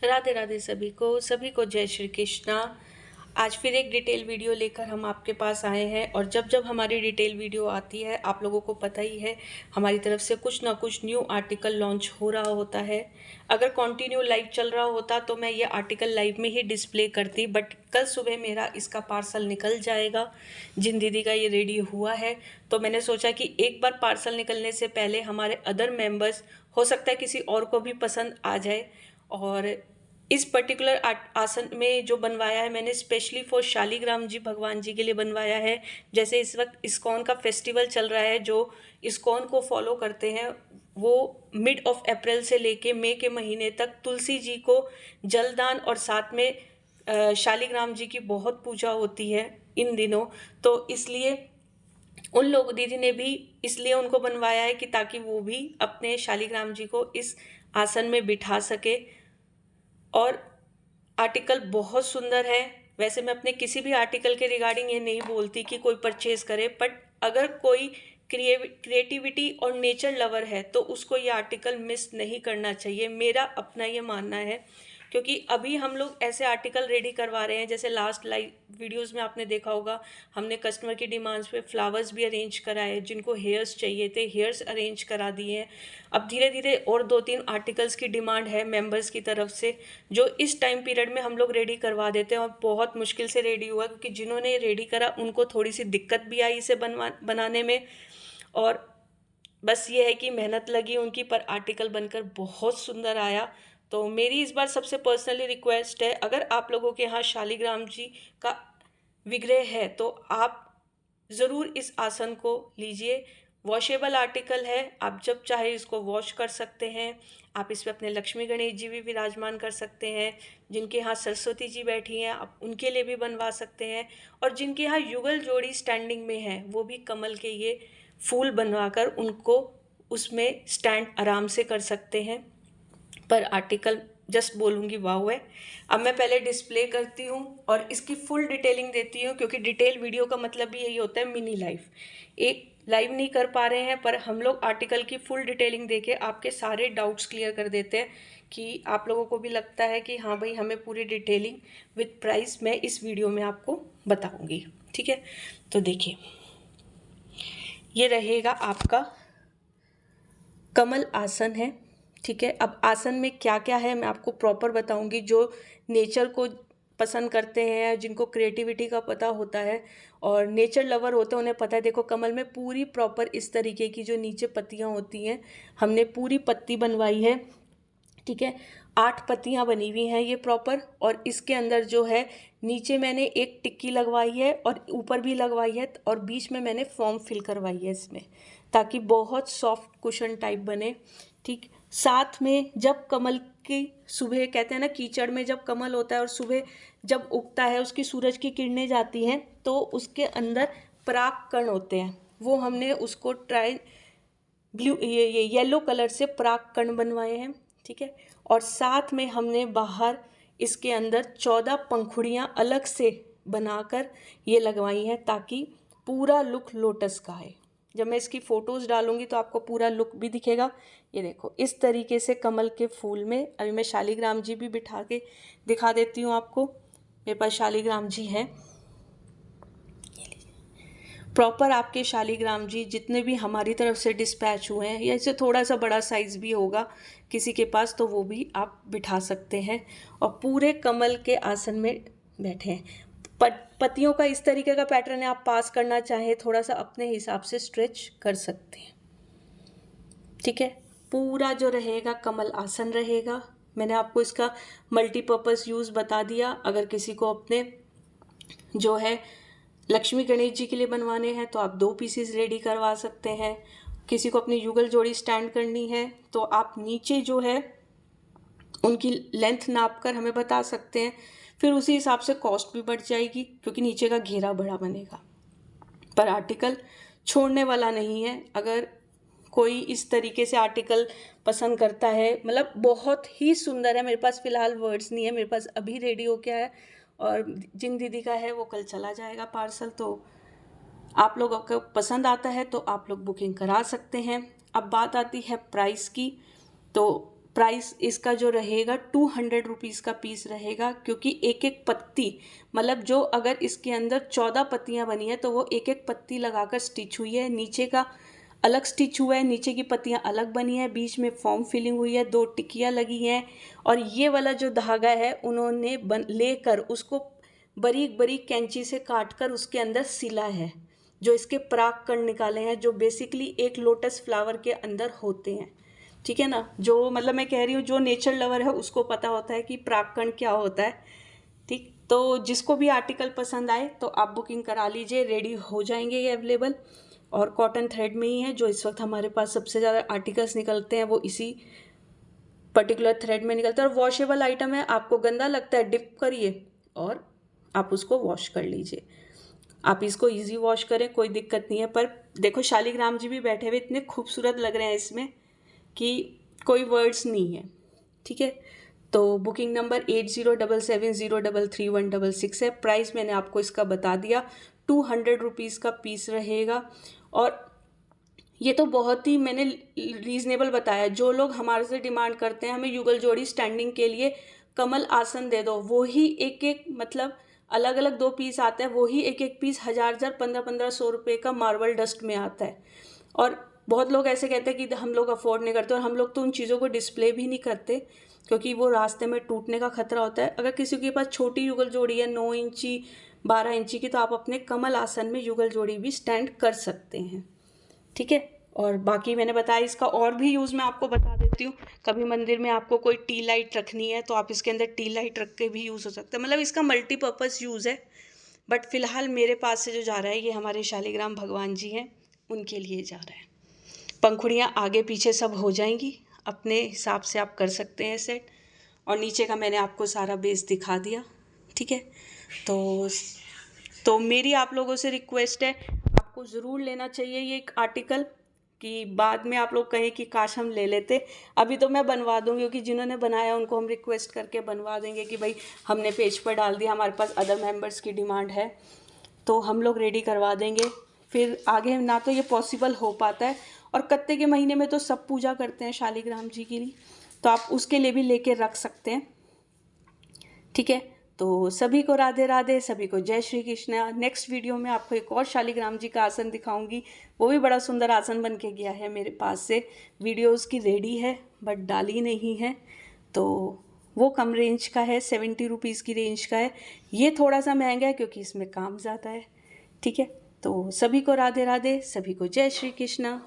राधे राधे सभी को जय श्री कृष्णा। आज फिर एक डिटेल वीडियो लेकर हम आपके पास आए हैं और जब जब हमारी डिटेल वीडियो आती है आप लोगों को पता ही है हमारी तरफ से कुछ ना कुछ न्यू आर्टिकल लॉन्च हो रहा होता है। अगर कंटिन्यू लाइव चल रहा होता तो मैं ये आर्टिकल लाइव में ही डिस्प्ले करती, बट कल सुबह मेरा इसका पार्सल निकल जाएगा। जिन दीदी का ये रेडी हुआ है तो मैंने सोचा कि एक बार पार्सल निकलने से पहले हमारे अदर मेंबर्स, हो सकता है किसी और को भी पसंद आ जाए। और इस पर्टिकुलर आसन में जो बनवाया है मैंने स्पेशली फॉर शालिग्राम जी भगवान जी के लिए बनवाया है। जैसे इस वक्त इस्कॉन का फेस्टिवल चल रहा है, जो इस्कॉन को फॉलो करते हैं वो मिड ऑफ अप्रैल से लेके मई के महीने तक तुलसी जी को जलदान और साथ में शालिग्राम जी की बहुत पूजा होती है इन दिनों। तो इसलिए उन लोग दीदी ने भी इसलिए उनको बनवाया है कि ताकि वो भी अपने शालिग्राम जी को इस आसन में बिठा सके। और आर्टिकल बहुत सुंदर है। वैसे मैं अपने किसी भी आर्टिकल के रिगार्डिंग ये नहीं बोलती कि कोई परचेज करे, बट अगर कोई क्रिएटिविटी और नेचर लवर है तो उसको ये आर्टिकल मिस नहीं करना चाहिए, मेरा अपना ये मानना है। क्योंकि अभी हम लोग ऐसे आर्टिकल रेडी करवा रहे हैं, जैसे लास्ट लाइव वीडियोस में आपने देखा होगा हमने कस्टमर की डिमांड्स पे फ्लावर्स भी अरेंज कराए, जिनको हेयर्स चाहिए थे हेयर्स अरेंज करा दिए हैं। अब धीरे धीरे और 2-3 आर्टिकल्स की डिमांड है मेंबर्स की तरफ से, जो इस टाइम पीरियड में हम लोग रेडी करवा देते हैं। और बहुत मुश्किल से रेडी हुआ क्योंकि जिन्होंने रेडी करा उनको थोड़ी सी दिक्कत भी आई इसे बनाने में। और बस ये है कि मेहनत लगी उनकी, पर आर्टिकल बनकर बहुत सुंदर आया। तो मेरी इस बार सबसे पर्सनली रिक्वेस्ट है, अगर आप लोगों के यहाँ शालिग्राम जी का विग्रह है तो आप ज़रूर इस आसन को लीजिए। वॉशेबल आर्टिकल है, आप जब चाहे इसको वॉश कर सकते हैं। आप इस पर अपने लक्ष्मी गणेश जी भी विराजमान कर सकते हैं। जिनके यहाँ सरस्वती जी बैठी हैं आप उनके लिए भी बनवा सकते हैं। और जिनके यहाँ युगल जोड़ी स्टैंडिंग में है वो भी कमल के ये फूल बनवाकर उनको उसमें स्टैंड आराम से कर सकते हैं। पर आर्टिकल जस्ट बोलूँगी वाव है। अब मैं पहले डिस्प्ले करती हूँ और इसकी फुल डिटेलिंग देती हूँ, क्योंकि डिटेल वीडियो का मतलब भी यही होता है मिनी लाइव। एक लाइव नहीं कर पा रहे हैं पर हम लोग आर्टिकल की फुल डिटेलिंग देके आपके सारे डाउट्स क्लियर कर देते हैं कि आप लोगों को भी लगता है कि हाँ भाई हमें पूरी डिटेलिंग विद प्राइस मैं इस वीडियो में आपको बताऊँगी। ठीक है, तो देखिए ये रहेगा आपका कमल आसन है। ठीक है, अब आसन में क्या क्या है मैं आपको प्रॉपर बताऊंगी। जो नेचर को पसंद करते हैं, जिनको क्रिएटिविटी का पता होता है और नेचर लवर होते हैं उन्हें पता है। देखो कमल में पूरी प्रॉपर इस तरीके की जो नीचे पत्तियां होती हैं हमने पूरी पत्ती बनवाई है। ठीक है, 8 पत्तियां बनी हुई हैं ये प्रॉपर। और इसके अंदर जो है नीचे मैंने एक टिक्की लगवाई है और ऊपर भी लगवाई है और बीच में मैंने फॉर्म फिल करवाई है इसमें, ताकि बहुत सॉफ्ट कुशन टाइप बने। ठीक, साथ में जब कमल की सुबह कहते हैं ना कीचड़ में जब कमल होता है और सुबह जब उगता है उसकी सूरज की किरणें जाती हैं तो उसके अंदर पराग कण होते हैं, वो हमने उसको ब्लू ये येलो कलर से पराग कण बनवाए हैं। ठीक है, और साथ में हमने बाहर इसके अंदर 14 पंखुड़ियाँ अलग से बनाकर ये लगवाई हैं ताकि पूरा लुक लोटस का है। जब मैं इसकी फ़ोटोज़ डालूंगी तो आपको पूरा लुक भी दिखेगा। ये देखो इस तरीके से कमल के फूल में अभी मैं शालिग्राम जी भी बिठा के दिखा देती हूँ आपको। मेरे पास शालिग्राम जी हैं प्रॉपर, आपके शालिग्राम जी जितने भी हमारी तरफ से डिस्पैच हुए हैं, या इससे थोड़ा सा बड़ा साइज़ भी होगा किसी के पास तो वो भी आप बिठा सकते हैं। और पूरे कमल के आसन में बैठे हैं। पत्तियों का इस तरीके का पैटर्न है, आप पास करना चाहें थोड़ा सा अपने हिसाब से स्ट्रेच कर सकते हैं। ठीक है, पूरा जो रहेगा कमल आसन रहेगा। मैंने आपको इसका मल्टीपर्पज़ यूज़ बता दिया। अगर किसी को अपने जो है लक्ष्मी गणेश जी के लिए बनवाने हैं तो आप 2 पीसेस रेडी करवा सकते हैं। किसी को अपनी युगल जोड़ी स्टैंड करनी है तो आप नीचे जो है उनकी लेंथ नाप कर हमें बता सकते हैं, फिर उसी हिसाब से कॉस्ट भी बढ़ जाएगी क्योंकि नीचे का घेरा बड़ा बनेगा। पर आर्टिकल छोड़ने वाला नहीं है। अगर कोई इस तरीके से आर्टिकल पसंद करता है, मतलब बहुत ही सुंदर है। मेरे पास फ़िलहाल वर्ड्स नहीं है, मेरे पास अभी रेडी हो गया है और जिन दीदी का है वो कल चला जाएगा पार्सल। तो आप लोगों को पसंद आता है तो आप लोग बुकिंग करा सकते हैं। अब बात आती है प्राइस की, तो प्राइस इसका जो रहेगा 200 रुपीज़ का पीस रहेगा, क्योंकि एक एक पत्ती मतलब जो अगर इसके अंदर 14 पत्तियां बनी है तो वो एक एक पत्ती लगाकर स्टिच हुई है। नीचे का अलग स्टिच हुआ है, नीचे की पत्तियां अलग बनी है, बीच में फॉर्म फिलिंग हुई है, 2 टिकियां लगी हैं। और ये वाला जो धागा है उन्होंने लेकर उसको बारीक बारीक कैंची से काट कर उसके अंदर सिला है, जो इसके पराग कण निकाले हैं, जो बेसिकली एक लोटस फ्लावर के अंदर होते हैं। ठीक है ना, जो मतलब मैं कह रही हूँ जो नेचर लवर है उसको पता होता है कि परागकण क्या होता है। ठीक, तो जिसको भी आर्टिकल पसंद आए तो आप बुकिंग करा लीजिए, रेडी हो जाएंगे ये अवेलेबल। और कॉटन थ्रेड में ही है, जो इस वक्त हमारे पास सबसे ज़्यादा आर्टिकल्स निकलते हैं वो इसी पर्टिकुलर थ्रेड में निकलता है। और वॉशेबल आइटम है, आपको गंदा लगता है डिप करिए और आप उसको वॉश कर लीजिए। आप इसको इजी वॉश करें, कोई दिक्कत नहीं है। पर देखो शालिग्राम जी भी बैठे हुए इतने खूबसूरत लग रहे हैं इसमें कि कोई वर्ड्स नहीं है। ठीक है, तो बुकिंग नंबर 8077033166 है। प्राइस मैंने आपको इसका बता दिया, 200 रुपीज़ का पीस रहेगा। और ये तो बहुत ही मैंने रीज़नेबल बताया। जो लोग हमारे से डिमांड करते हैं हमें युगल जोड़ी स्टैंडिंग के लिए कमल आसन दे दो, वो ही एक एक मतलब अलग अलग 2 पीस आते हैं, वो ही एक एक पीस 1000 1500 रुपये का मार्बल डस्ट में आता है। और बहुत लोग ऐसे कहते हैं कि हम लोग अफोर्ड नहीं करते, और हम लोग तो उन चीज़ों को डिस्प्ले भी नहीं करते क्योंकि वो रास्ते में टूटने का खतरा होता है। अगर किसी के पास छोटी युगल जोड़ी है 9 इंची 12 इंची की, तो आप अपने कमल आसन में युगल जोड़ी भी स्टैंड कर सकते हैं। ठीक है, और बाकी मैंने बताया इसका और भी यूज़ मैं आपको बता देती हूँ। कभी मंदिर में आपको कोई टी लाइट रखनी है तो आप इसके अंदर टी लाइट रख के भी यूज़ हो सकता है, मतलब इसका मल्टीपर्पज़ यूज़ है। बट फिलहाल मेरे पास से जो जा रहा है ये हमारे शालिग्राम भगवान जी हैं, उनके लिए जा रहा है। पंखुड़ियाँ आगे पीछे सब हो जाएंगी, अपने हिसाब से आप कर सकते हैं सेट। और नीचे का मैंने आपको सारा बेस दिखा दिया। ठीक है, तो मेरी आप लोगों से रिक्वेस्ट है, आपको ज़रूर लेना चाहिए ये एक आर्टिकल, कि बाद में आप लोग कहें कि काश हम ले लेते। अभी तो मैं बनवा दूँगी, क्योंकि जिन्होंने बनाया उनको हम रिक्वेस्ट करके बनवा देंगे कि भाई हमने पेज पर डाल दिया, हमारे पास अदर मेंबर्स की डिमांड है तो हम लोग रेडी करवा देंगे। फिर आगे ना तो ये पॉसिबल हो पाता है, और कत्ते के महीने में तो सब पूजा करते हैं शालिग्राम जी के लिए, तो आप उसके लिए भी लेके रख सकते हैं। ठीक है, तो सभी को राधे राधे, सभी को जय श्री कृष्ण। नेक्स्ट वीडियो में आपको एक और शालिग्राम जी का आसन दिखाऊंगी, वो भी बड़ा सुंदर आसन बन के गया है मेरे पास से। वीडियो उसकी रेडी है बट डाली नहीं है, तो वो कम रेंज का है, 70 रुपीज़ की रेंज का है। ये थोड़ा सा महंगा है क्योंकि इसमें काम ज़्यादा है। ठीक है, तो सभी को राधे राधे, सभी को जय श्री कृष्ण।